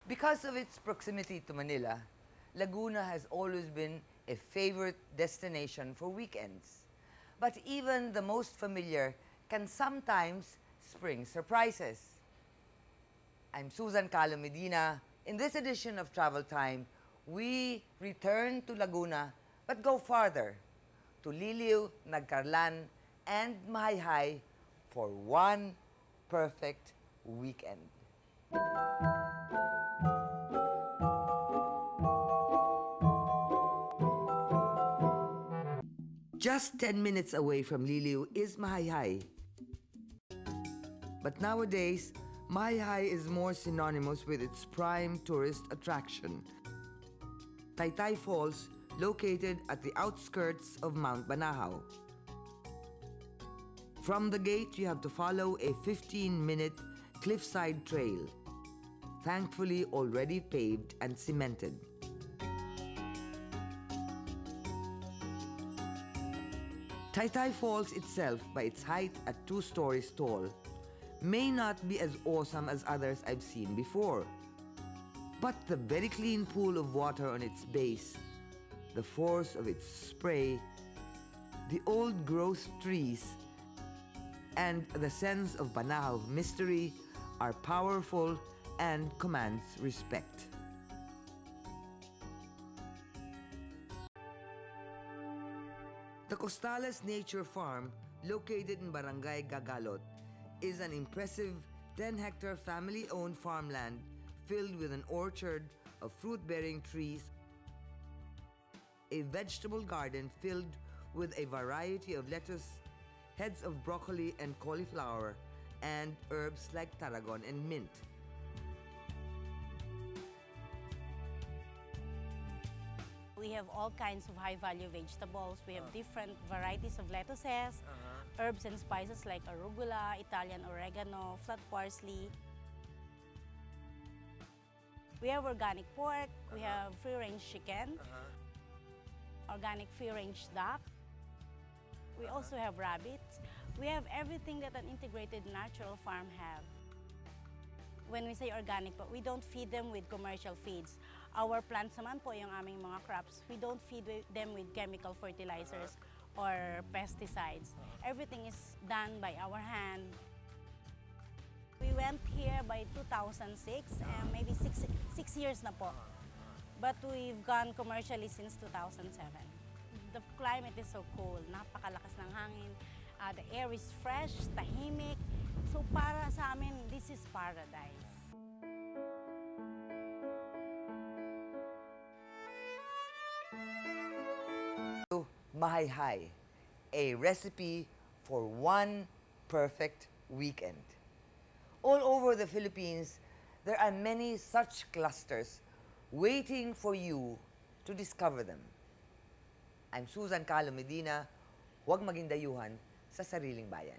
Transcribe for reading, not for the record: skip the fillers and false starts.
Because of its proximity to Manila, Laguna has always been a favorite destination for weekends. But even the most familiar can sometimes spring surprises. I'm Susan Calo Medina. In this edition of Travel Time, we return to Laguna but go farther to Liliw, Nagcarlan, and Mahayhay for one perfect weekend. Just 10 minutes away from Liliw is Mahayhay. But nowadays, Mahayhay is more synonymous with its prime tourist attraction, Taytay Falls, located at the outskirts of Mount Banahaw. From the gate, you have to follow a 15-minute cliffside trail, thankfully already paved and cemented. Taytay Falls itself, by its height at 2 stories tall, may not be as awesome as others I've seen before. But the very clean pool of water on its base, the force of its spray, the old growth trees, and the sense of Banahaw mystery are powerful and commands respect. The Costales Nature Farm, located in Barangay Gagalot, is an impressive 10-hectare family-owned farmland filled with an orchard of fruit-bearing trees, a vegetable garden filled with a variety of lettuce, heads of broccoli and cauliflower, and herbs like tarragon and mint. We have all kinds of high-value vegetables. We have different varieties of lettuces, herbs and spices like arugula, Italian oregano, flat parsley. We have organic pork, we have free-range chicken, organic free-range duck. We also have rabbits. We have everything that an integrated natural farm have. When we say organic, but we don't feed them with commercial feeds. Our plants naman po, yung aming mga crops, we don't feed them with chemical fertilizers or pesticides. Everything is done by our hand. We went here by 2006, maybe six years na po. But we've gone commercially since 2007. The climate is so cool, napakalakas ng hangin. The air is fresh, tahimik. So para sa amin, this is paradise. Mahayhay, a recipe for one perfect weekend. All over the Philippines, there are many such clusters waiting for you to discover them. I'm Susan Calo Medina. Huwag maging dayuhan sa sariling bayan.